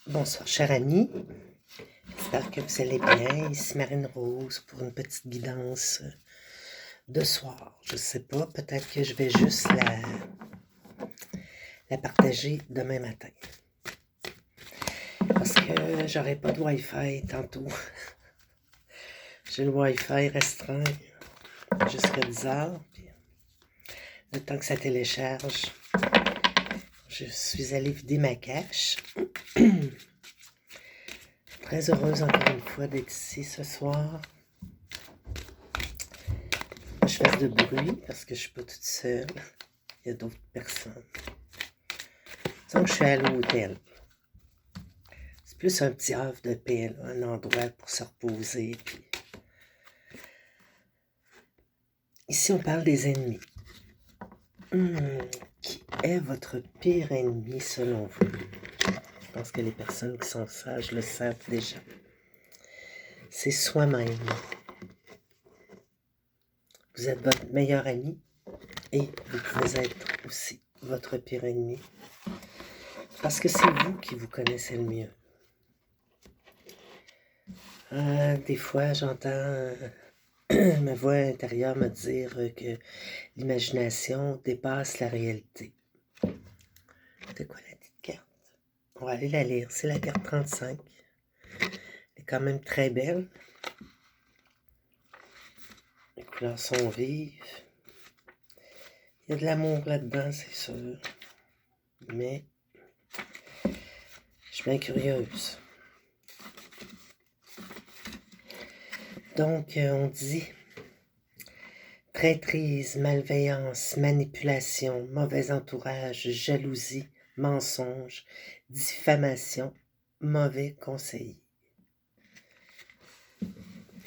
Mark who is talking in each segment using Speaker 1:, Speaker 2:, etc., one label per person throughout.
Speaker 1: Bonsoir, cher ami. J'espère que vous allez bien. Ici Marine Rose pour une petite guidance de soir. Je sais pas, peut-être que je vais juste la partager demain matin. Parce que j'aurai pas de Wi-Fi tantôt. J'ai le Wi-Fi restreint jusqu'à 10 heures. Puis le temps que ça télécharge, je suis allée vider ma cache. Très heureuse encore une fois d'être ici ce soir. Je fasse de bruit parce que je suis pas toute seule. Il y a d'autres personnes. Donc je suis à l'hôtel. C'est plus un petit havre de paix, là, un endroit pour se reposer. Puis... Ici, on parle des ennemis. Qui est votre pire ennemi selon vous? Je pense que les personnes qui sont sages le savent déjà. C'est soi-même. Vous êtes votre meilleur ami et vous pouvez être aussi votre pire ennemi. Parce que c'est vous qui vous connaissez le mieux. Des fois, j'entends ma voix intérieure me dire que l'imagination dépasse la réalité. C'est quoi la petite carte? On va aller la lire. C'est la carte 35. Elle est quand même très belle. Les couleurs sont vives. Il y a de l'amour là-dedans, c'est sûr. Mais je suis bien curieuse. Donc, on dit traîtrise, malveillance, manipulation, mauvais entourage, jalousie, mensonge, diffamation, mauvais conseiller.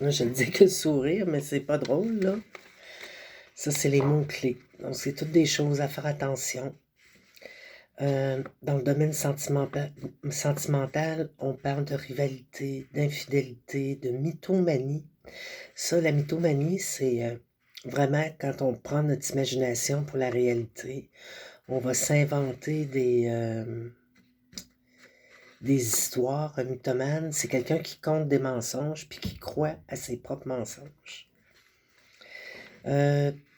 Speaker 1: Là, je le dis que le sourire, mais c'est pas drôle, là. Ça, c'est les mots-clés. Donc, c'est toutes des choses à faire attention. Dans le domaine sentimental, on parle de rivalité, d'infidélité, de mythomanie. Ça, la mythomanie, c'est vraiment quand on prend notre imagination pour la réalité. On va s'inventer des histoires. Un mythomane, c'est quelqu'un qui compte des mensonges puis qui croit à ses propres mensonges.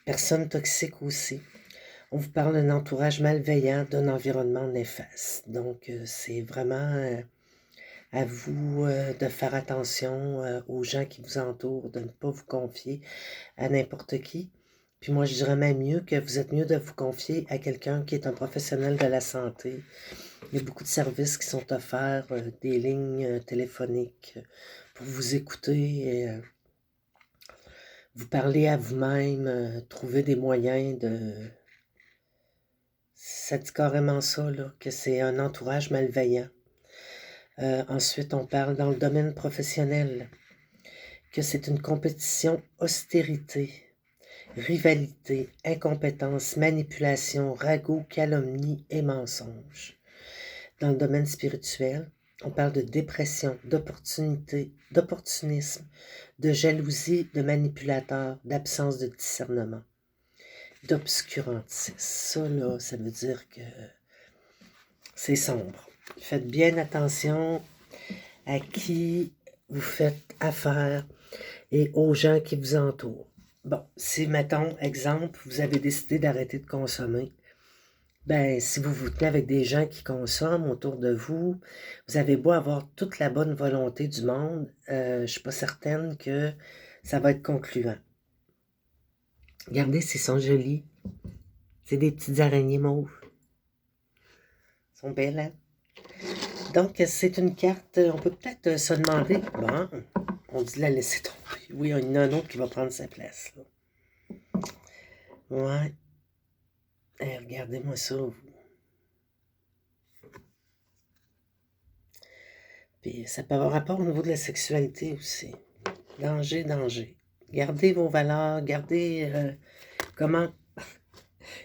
Speaker 1: Personne toxique aussi. On vous parle d'un entourage malveillant, d'un environnement néfaste. Donc, c'est vraiment à vous de faire attention aux gens qui vous entourent, de ne pas vous confier à n'importe qui. Puis moi, je dirais même mieux que vous êtes mieux de vous confier à quelqu'un qui est un professionnel de la santé. Il y a beaucoup de services qui sont offerts, des lignes téléphoniques pour vous écouter et vous parler à vous-même, trouver des moyens de... Ça dit carrément ça, là, que c'est un entourage malveillant. Ensuite, on parle dans le domaine professionnel, que c'est une compétition austérité, rivalité, incompétence, manipulation, ragot, calomnie et mensonge. Dans le domaine spirituel, on parle de dépression, d'opportunité, d'opportunisme, de jalousie, de manipulateur, d'absence de discernement, d'obscurantisme. Ça, là, ça veut dire que c'est sombre. Faites bien attention à qui vous faites affaire et aux gens qui vous entourent. Bon, si, mettons, exemple, vous avez décidé d'arrêter de consommer, ben, si vous vous tenez avec des gens qui consomment autour de vous, vous avez beau avoir toute la bonne volonté du monde, je suis pas certaine que ça va être concluant. Regardez, s'ils sont jolis. C'est des petites araignées mauves. Ils sont belles, hein? Donc, c'est une carte, on peut peut-être se demander, bon, on dit de la laisser tomber. Oui, il y en a un autre qui va prendre sa place, là. Ouais. Regardez-moi ça, vous. Puis ça peut avoir rapport au niveau de la sexualité aussi. Danger, danger. Gardez vos valeurs, gardez comment,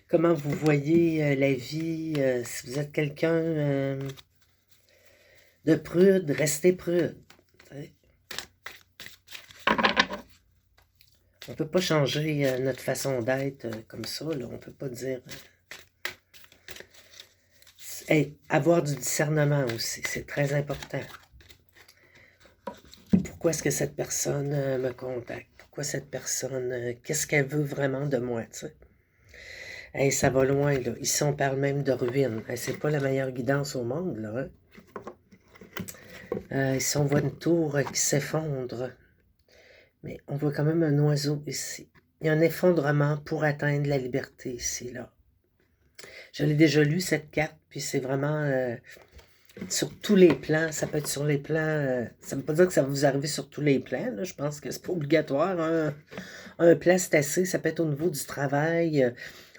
Speaker 1: comment vous voyez la vie. Si vous êtes quelqu'un de prude, restez prude. T'sais. On ne peut pas changer notre façon d'être comme ça. Là. On ne peut pas dire... Et avoir du discernement aussi, c'est très important. Pourquoi est-ce que cette personne me contacte? Pourquoi cette personne, qu'est-ce qu'elle veut vraiment de moi, tu sais? Hey, ça va loin, là. Ici, on parle même de ruine. Hey, c'est pas la meilleure guidance au monde, là. Ici, on voit une tour qui s'effondre. Mais on voit quand même un oiseau ici. Il y a un effondrement pour atteindre la liberté ici, là. Je l'ai déjà lu, cette carte, puis c'est vraiment sur tous les plans. Ça peut être sur les plans... ça ne veut pas dire que ça va vous arriver sur tous les plans, là. Je pense que c'est pas obligatoire. Un plan, c'est assez. Ça peut être au niveau du travail,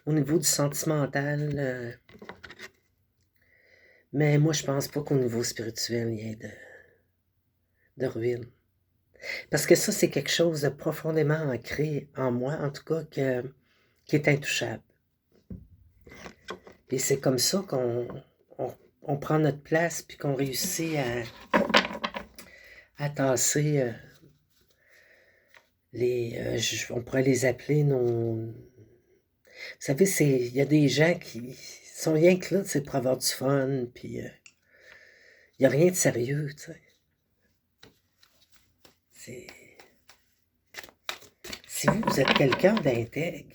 Speaker 1: au niveau du sentimental. Mais moi, je pense pas qu'au niveau spirituel, il y ait de ruines. Parce que ça, c'est quelque chose de profondément ancré en moi, en tout cas, qui est intouchable. Et c'est comme ça qu'on prend notre place, puis qu'on réussit à tasser on pourrait les appeler nos... Vous savez, il y a des gens qui sont rien que là, c'est pour avoir du fun, puis il n'y a rien de sérieux, tu sais. Si vous êtes quelqu'un d'intègre,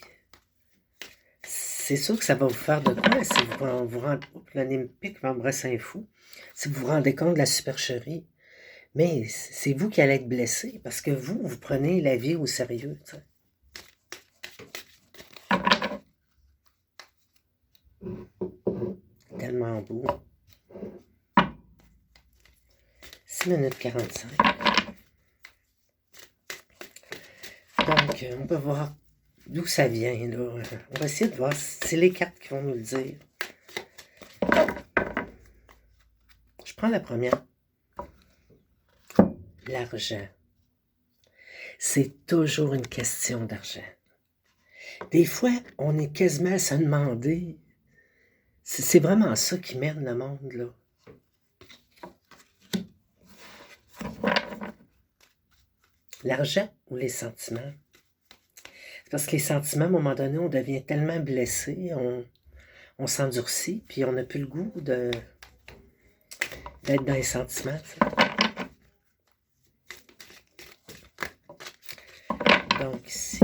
Speaker 1: c'est sûr que ça va vous faire de quoi si vous rendez... Oups, le nez me pique, m'embrasse un fou. Si vous vous rendez compte de la supercherie. Mais c'est vous qui allez être blessé parce que vous prenez la vie au sérieux. Tu sais. Tellement beau. 6 minutes 45. Donc, on peut voir d'où ça vient. Là. On va essayer de voir. C'est les cartes qui vont nous le dire. Je prends la première. L'argent. C'est toujours une question d'argent. Des fois, on est quasiment à se demander... C'est vraiment ça qui mène le monde, là. L'argent ou les sentiments? C'est parce que les sentiments, à un moment donné, on devient tellement blessé, on s'endurcit, puis on n'a plus le goût d'être dans les sentiments. Donc ici,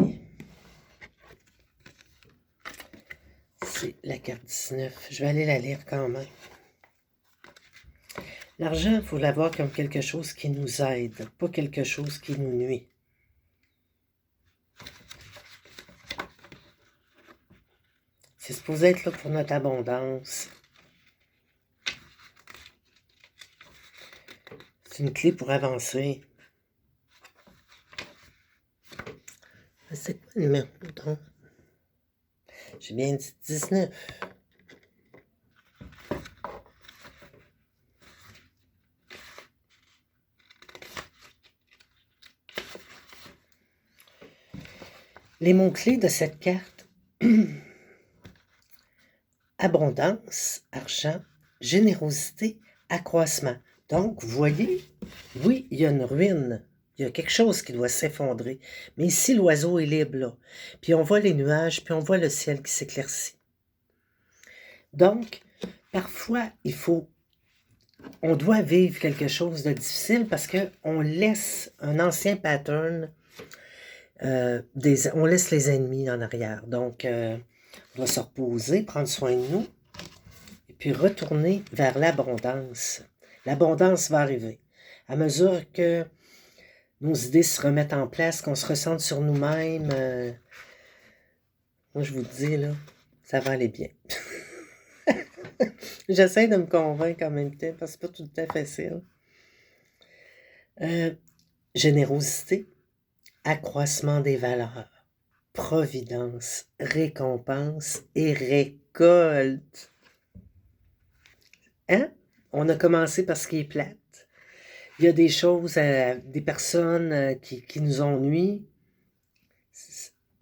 Speaker 1: c'est la carte 19. Je vais aller la lire quand même. L'argent, il faut l'avoir comme quelque chose qui nous aide, pas quelque chose qui nous nuit. C'est supposé être là pour notre abondance. C'est une clé pour avancer. C'est quoi le numéro, donc? J'ai bien dit 19. Les mots-clés de cette carte, abondance, argent, générosité, accroissement. Donc, vous voyez, oui, il y a une ruine. Il y a quelque chose qui doit s'effondrer. Mais ici, l'oiseau est libre, là. Puis on voit les nuages, puis on voit le ciel qui s'éclaircit. Donc, parfois, on doit vivre quelque chose de difficile parce qu'on laisse un ancien pattern, on laisse les ennemis en arrière. Donc, on doit se reposer, prendre soin de nous, et puis retourner vers l'abondance. L'abondance va arriver. À mesure que nos idées se remettent en place, qu'on se ressente sur nous-mêmes, moi je vous dis, là, ça va aller bien. J'essaie de me convaincre en même temps, parce que c'est pas tout le temps facile. Générosité, accroissement des valeurs, providence, récompense et récolte. Hein? On a commencé par ce qui est plate. Il y a des choses, des personnes qui nous ennuient.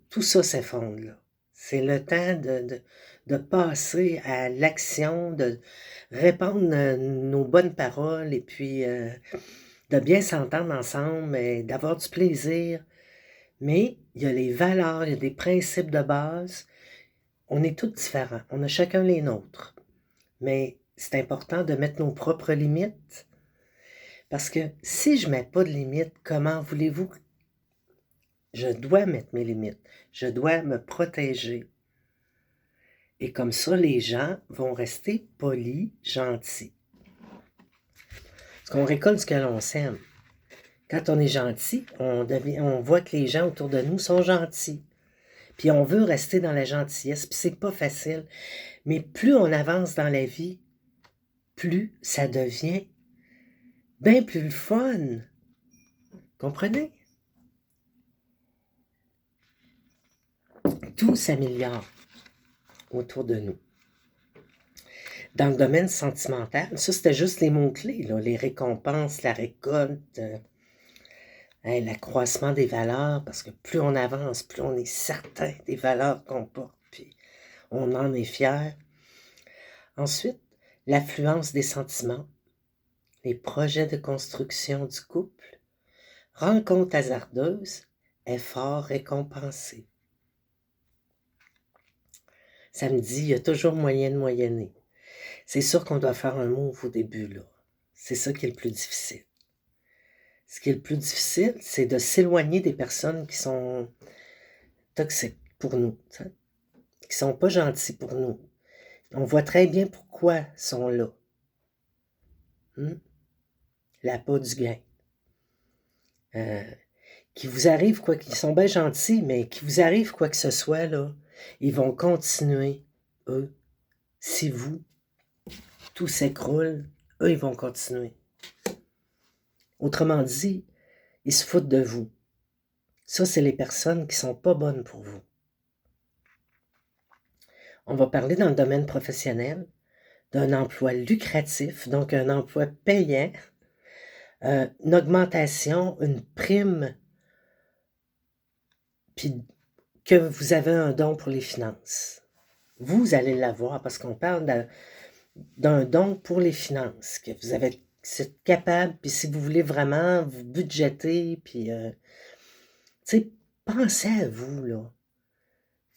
Speaker 1: Tout ça s'effondre, là. C'est le temps de passer à l'action, de répandre nos bonnes paroles et puis de bien s'entendre ensemble et d'avoir du plaisir. Mais il y a les valeurs, il y a des principes de base. On est tous différents. On a chacun les nôtres. Mais c'est important de mettre nos propres limites. Parce que si je ne mets pas de limites, comment voulez-vous? Je dois mettre mes limites. Je dois me protéger. Et comme ça, les gens vont rester polis, gentils. Parce qu'on récolte ce que l'on sème. Quand on est gentil, on voit que les gens autour de nous sont gentils. Puis on veut rester dans la gentillesse, puis c'est pas facile. Mais plus on avance dans la vie, plus ça devient bien plus le fun. Comprenez? Tout s'améliore autour de nous. Dans le domaine sentimental, ça c'était juste les mots-clés, là, les récompenses, la récolte, l'accroissement des valeurs, parce que plus on avance, plus on est certain des valeurs qu'on porte, puis on en est fier. Ensuite, l'affluence des sentiments, les projets de construction du couple, rencontres hasardeuses, efforts récompensés. Ça me dit, il y a toujours moyen de moyenner. C'est sûr qu'on doit faire un move au début, là. C'est ça qui est le plus difficile. Ce qui est le plus difficile, c'est de s'éloigner des personnes qui sont toxiques pour nous, qui ne sont pas gentils pour nous. On voit très bien pourquoi ils sont là. L'appât du gain. Qui vous arrive quoi qu'ils sont bien gentils, mais qui vous arrive quoi que ce soit, là, ils vont continuer, eux. Si vous, tout s'écroule, eux, ils vont continuer. Autrement dit, ils se foutent de vous. Ça, c'est les personnes qui ne sont pas bonnes pour vous. On va parler dans le domaine professionnel d'un emploi lucratif, donc un emploi payant, une augmentation, une prime, puis que vous avez un don pour les finances. Vous allez l'avoir parce qu'on parle d'un don pour les finances, que vous êtes capable, puis si vous voulez vraiment vous budgéter, puis, pensez à vous, là.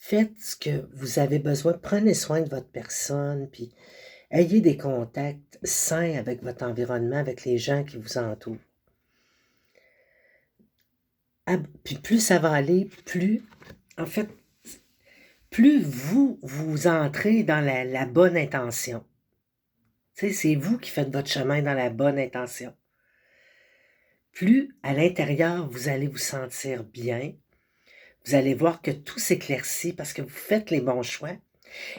Speaker 1: Faites ce que vous avez besoin, prenez soin de votre personne, puis ayez des contacts sains avec votre environnement, avec les gens qui vous entourent. Puis plus ça va aller, plus vous entrez dans la bonne intention. C'est vous qui faites votre chemin dans la bonne intention. Plus à l'intérieur, vous allez vous sentir bien. Vous allez voir que tout s'éclaircit parce que vous faites les bons choix.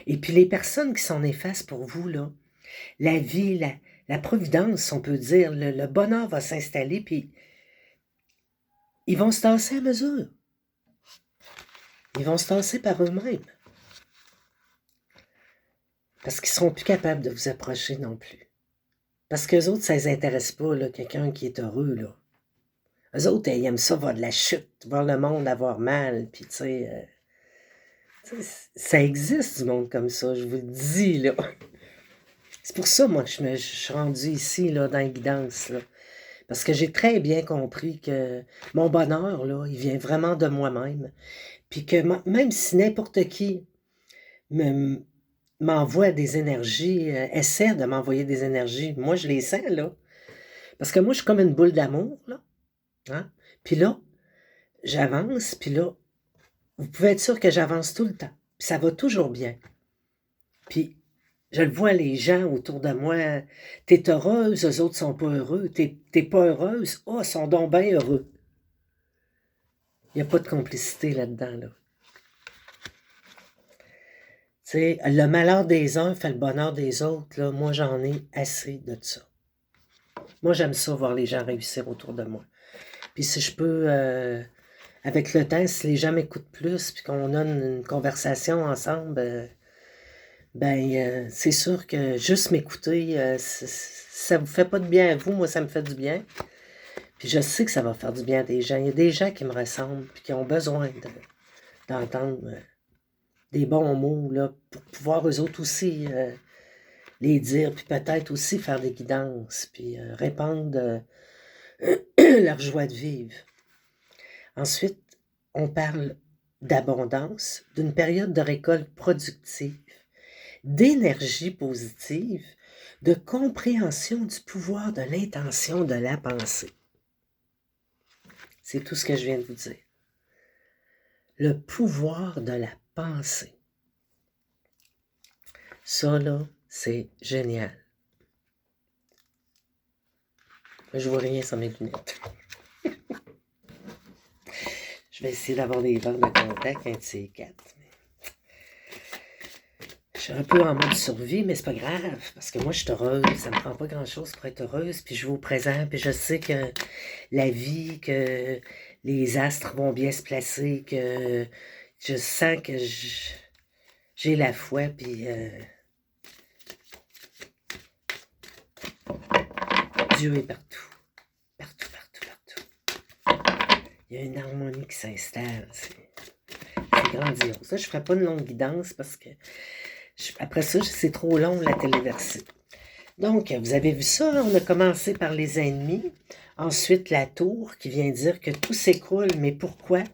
Speaker 1: Et puis les personnes qui sont néfastes pour vous, là, la vie, la providence, on peut dire, le bonheur va s'installer, puis ils vont se tasser à mesure. Ils vont se tasser par eux-mêmes. Parce qu'ils ne seront plus capables de vous approcher non plus. Parce qu'eux autres, ça ne les intéresse pas, là, quelqu'un qui est heureux, là. Eux autres, ils aiment ça, voir de la chute, voir le monde avoir mal, puis tu sais, ça existe du monde comme ça, je vous le dis, là. C'est pour ça, moi, que je suis rendue ici, là, dans la guidance, là. Parce que j'ai très bien compris que mon bonheur, là, il vient vraiment de moi-même. Puis que même si n'importe qui m'envoie des énergies, essaie de m'envoyer des énergies, moi, je les sens, là. Parce que moi, je suis comme une boule d'amour, là. Hein? Puis là, j'avance, puis là, vous pouvez être sûr que j'avance tout le temps. Puis ça va toujours bien. Puis je le vois, les gens autour de moi, t'es heureuse, eux autres sont pas heureux. T'es pas heureuse, ils sont donc bien heureux. Il n'y a pas de complicité là-dedans, là. Tu sais, le malheur des uns fait le bonheur des autres, là. Moi, j'en ai assez de ça. Moi, j'aime ça, voir les gens réussir autour de moi. Puis si je peux, avec le temps, si les gens m'écoutent plus, puis qu'on a une conversation ensemble, c'est sûr que juste m'écouter, ça vous fait pas de bien à vous, moi ça me fait du bien. Puis je sais que ça va faire du bien à des gens. Il y a des gens qui me ressemblent, puis qui ont besoin d'entendre des bons mots, là, pour pouvoir eux autres aussi les dire, puis peut-être aussi faire des guidances, puis répandre leur joie de vivre. Ensuite, on parle d'abondance, d'une période de récolte productive, d'énergie positive, de compréhension du pouvoir de l'intention de la pensée. C'est tout ce que je viens de vous dire. Le pouvoir de la pensée. Ça, là, c'est génial. Je vois rien sans mes lunettes. Je vais essayer d'avoir des verres de contact, un de ces quatre. Je suis un peu en mode survie, mais c'est pas grave, parce que moi, je suis heureuse. Ça me prend pas grand-chose pour être heureuse, puis je vais au présent, puis je sais que la vie, que les astres vont bien se placer, que je sens que j'ai la foi, puis Dieu est partout. Partout, partout, partout. Il y a une harmonie qui s'installe. C'est grandiose. Ça, je ne ferai pas de longue guidance parce que après ça, c'est trop long la téléversée. Donc, vous avez vu ça, on a commencé par les ennemis. Ensuite, la tour qui vient dire que tout s'écroule. Mais pourquoi?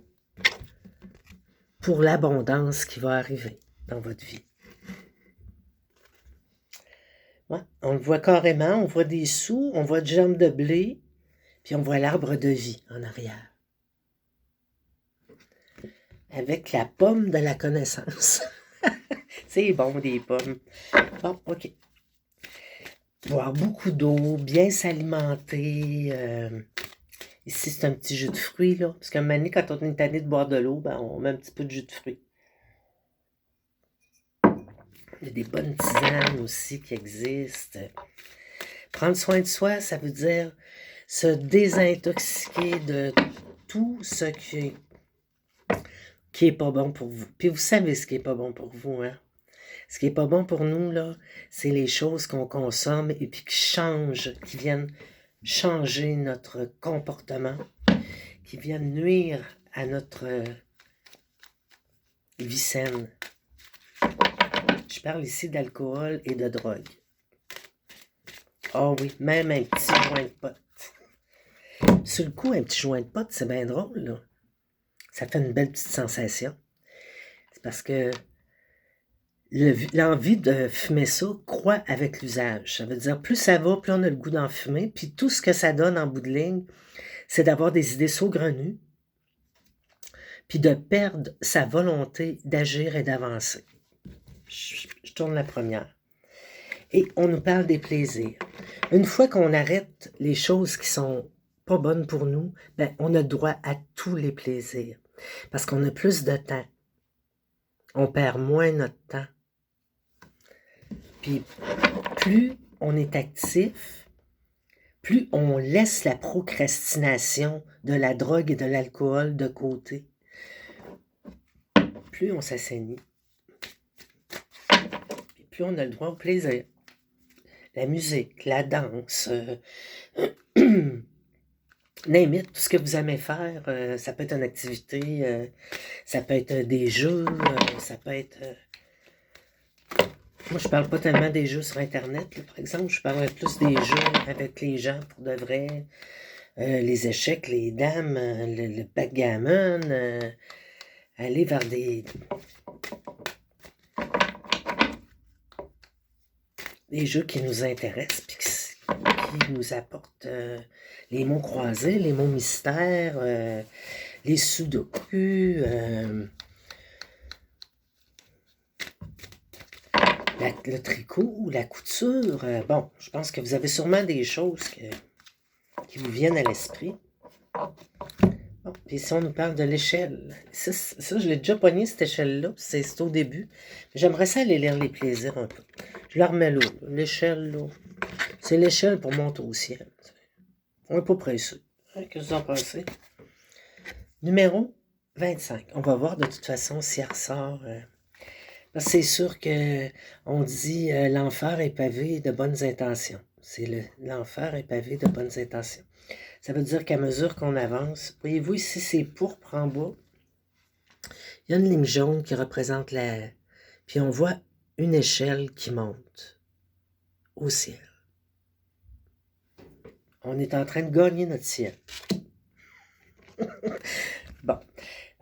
Speaker 1: Pour l'abondance qui va arriver dans votre vie. Ouais, on le voit carrément, on voit des sous, on voit des germes de blé, puis on voit l'arbre de vie en arrière. Avec la pomme de la connaissance. C'est bon, des pommes. Bon, OK. Boire beaucoup d'eau, bien s'alimenter. Ici, c'est un petit jus de fruits, là. Parce qu'à un moment donné, quand on est tanné de boire de l'eau, ben, on met un petit peu de jus de fruits. Il y a des bonnes tisanes aussi qui existent. Prendre soin de soi, ça veut dire se désintoxiquer de tout ce qui est pas bon pour vous. Puis vous savez ce qui est pas bon pour vous, hein? Ce qui est pas bon pour nous, là, c'est les choses qu'on consomme et puis qui changent, qui viennent changer notre comportement, qui viennent nuire à notre vie saine. Je parle ici d'alcool et de drogue. Ah oui, même un petit joint de pot. Sur le coup, un petit joint de pot, c'est bien drôle, là. Ça fait une belle petite sensation. C'est parce que l'envie de fumer ça croît avec l'usage. Ça veut dire, plus ça va, plus on a le goût d'en fumer. Puis tout ce que ça donne en bout de ligne, c'est d'avoir des idées saugrenues, puis de perdre sa volonté d'agir et d'avancer. Je tourne la première. Et on nous parle des plaisirs. Une fois qu'on arrête les choses qui sont pas bonnes pour nous, ben, on a droit à tous les plaisirs. Parce qu'on a plus de temps. On perd moins notre temps. Puis plus on est actif, plus on laisse la procrastination de la drogue et de l'alcool de côté, plus on s'assainit. Et plus on a le droit au plaisir. La musique, la danse, name it, tout ce que vous aimez faire, ça peut être une activité, ça peut être des jeux, ça peut être... Moi, je parle pas tellement des jeux sur Internet, là, par exemple. Je parle plus des jeux avec les gens pour de vrai. Les échecs, les dames, le backgammon, aller vers des jeux qui nous intéressent, puis qui nous apportent les mots croisés, les mots mystères, les sudoku, le tricot, la couture. Bon, je pense que vous avez sûrement des choses qui vous viennent à l'esprit. Bon, puis ici, on nous parle de l'échelle. Ça je l'ai déjà pogné, cette échelle-là. C'est au début. J'aimerais ça aller lire les plaisirs un peu. Je la remets là. L'échelle, là. C'est l'échelle pour monter au ciel. On n'est pas pressé. Qu'est-ce que vous en pensez? Numéro 25. On va voir de toute façon si elle ressort. Parce que c'est sûr qu'on dit l'enfer est pavé de bonnes intentions. L'enfer est pavé de bonnes intentions. Ça veut dire qu'à mesure qu'on avance, voyez-vous ici c'est pourpre en bas. Il y a une ligne jaune qui représente la... Puis on voit une échelle qui monte au ciel. On est en train de gagner notre ciel. Bon,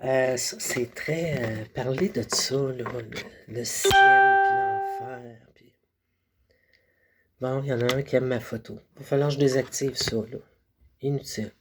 Speaker 1: ça c'est très... parler de ça, là, le ciel, puis l'enfer, puis... Bon, il y en a un qui aime ma photo. Il va falloir que je désactive ça, là. Inutile.